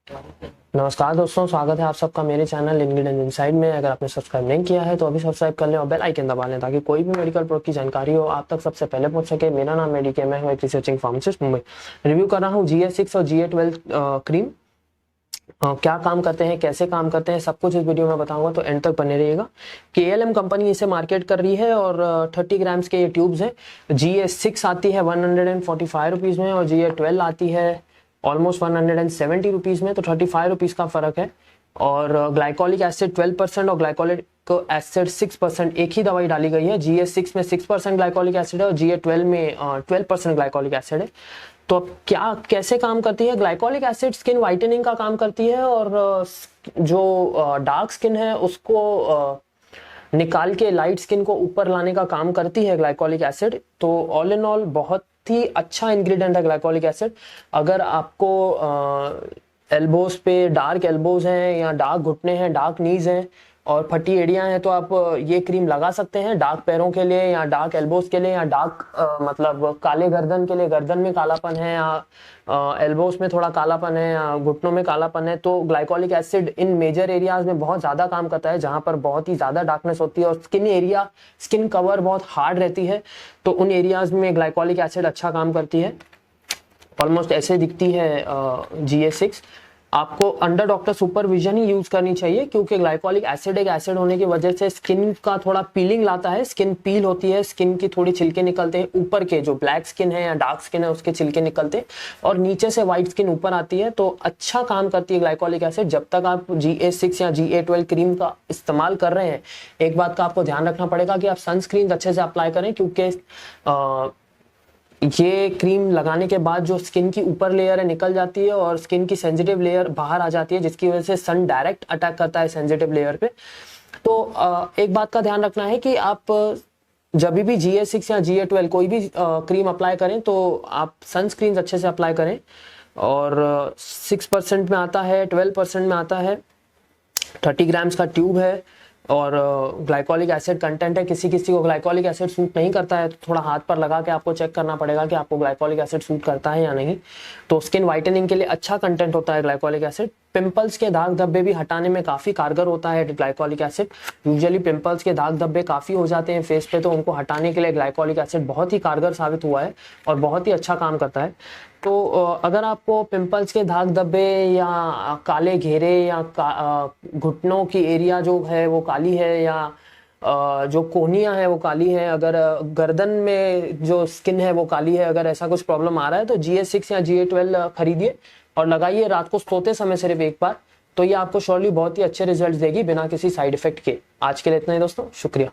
नमस्कार दोस्तों, स्वागत है आप सबका मेरे चैनल इंग्रेडिएंट इनसाइड में। अगर आपने सब्सक्राइब नहीं किया है तो अभी सब्सक्राइब कर लें और बेल आइकन दबा लें ताकि कोई भी मेडिकल प्रोडक्ट की जानकारी हो आप तक सबसे पहले पहुंच सके। मेरा नाम मेडिके, मैं हूं एक रिसर्चिंग फार्मासिस्ट मुंबई। रिव्यू कर रहा हूं GA-6 और GA-12 क्रीम। क्या काम करते हैं, कैसे काम करते हैं, सब कुछ इस वीडियो में बताऊंगा, तो एंड तक बने रहिएगा। KLM कंपनी इसे मार्केट कर रही है और 30 ग्राम्स के ये ट्यूब्स हैं। GA-6 आती है 145 रुपीज़ में और GA-12 आती है ऑलमोस्ट 170 रुपीज़ में, तो 35 रुपीज़ का फ़र्क है। और ग्लाइकोलिक एसिड 12% और ग्लाइकोलिक एसिड 6% एक ही दवाई डाली गई है। GA-6 में 6% ग्लाइकोलिक एसिड है और GA-12 में 12% ग्लाइकोलिक एसिड है। तो अब क्या कैसे काम करती है? ग्लाइकोलिक एसिड स्किन वाइटनिंग का काम करती है और जो डार्क स्किन है उसको निकाल के लाइट स्किन को ऊपर लाने का काम करती है ग्लाइकोलिक एसिड। तो ऑल इन ऑल बहुत ही अच्छा इंग्रेडिएंट है ग्लाइकोलिक एसिड। अगर आपको एल्बोज पे डार्क एल्बोज हैं या डार्क घुटने हैं, डार्क नीज हैं और फटी एड़ियां हैं तो आप ये क्रीम लगा सकते हैं डार्क पैरों के लिए या डार्क एल्बोज के लिए या डार्क मतलब काले गर्दन के लिए। गर्दन में कालापन है या एल्बोज में थोड़ा कालापन है या घुटनों में कालापन है तो glycolic acid in major areas में बहुत ज़्यादा काम करता है जहां पर बहुत ही ज़्यादा डार्कनेस होती है और स्किन कवर बहुत हार्ड रहती है, तो उन एरियाज में ग्लाइकोलिक एसिड अच्छा काम करती है। ऑलमोस्ट ऐसे दिखती है GA-6। आपको अंडर डॉक्टर सुपरविजन ही यूज करनी चाहिए क्योंकि ग्लाइकोलिक एसिड एक एसिड होने की वजह से स्किन का थोड़ा पीलिंग लाता है, स्किन पील होती है, स्किन की थोड़ी छिलके निकलते हैं ऊपर के, जो ब्लैक स्किन है या डार्क स्किन है उसके छिलके निकलते हैं और नीचे से व्हाइट स्किन ऊपर आती है। तो अच्छा काम करती है ग्लाइकोलिक एसिड। जब तक आप GA-6 या GA-12 क्रीम का इस्तेमाल कर रहे हैं, एक बात का आपको ध्यान रखना पड़ेगा कि आप सनस्क्रीन अच्छे से अप्लाई करें क्योंकि ये क्रीम लगाने के बाद जो स्किन की ऊपर लेयर है निकल जाती है और स्किन की सेंसिटिव लेयर बाहर आ जाती है जिसकी वजह से सन डायरेक्ट अटैक करता है सेंसिटिव लेयर पे। तो एक बात का ध्यान रखना है कि आप जब भी GA-6 या GA-12 कोई भी क्रीम अप्लाई करें तो आप सनस्क्रीन अच्छे से अप्लाई करें। और 6% में आता है, 12% में आता है, 30 ग्राम्स का ट्यूब है और ग्लाइकोलिक एसिड कंटेंट है। किसी किसी को ग्लाइकोलिक एसिड सूट नहीं करता है तो थोड़ा हाथ पर लगा के आपको चेक करना पड़ेगा कि आपको ग्लाइकोलिक एसिड सूट करता है या नहीं। तो स्किन वाइटनिंग के लिए अच्छा कंटेंट होता है ग्लाइकोलिक एसिड। पिंपल्स के दाग धब्बे भी हटाने में काफ़ी कारगर होता है ग्लाइकोलिक एसिड। यूजुअली पिंपल्स के दाग धब्बे काफ़ी हो जाते हैं फेस पे, तो उनको हटाने के लिए ग्लाइकोलिक एसिड बहुत ही कारगर साबित हुआ है और बहुत ही अच्छा काम करता है। तो अगर आपको पिंपल्स के दाग धब्बे या काले घेरे या घुटनों की एरिया जो है वो काली है या जो कोहनियाँ है वो काली है, अगर गर्दन में जो स्किन है वो काली है, अगर ऐसा कुछ प्रॉब्लम आ रहा है तो GA-6 या GA-12 खरीदिए और लगाइए रात को सोते समय सिर्फ एक बार। तो ये आपको श्योरली बहुत ही अच्छे रिजल्ट देगी बिना किसी साइड इफेक्ट के। आज के लिए इतना ही दोस्तों, शुक्रिया।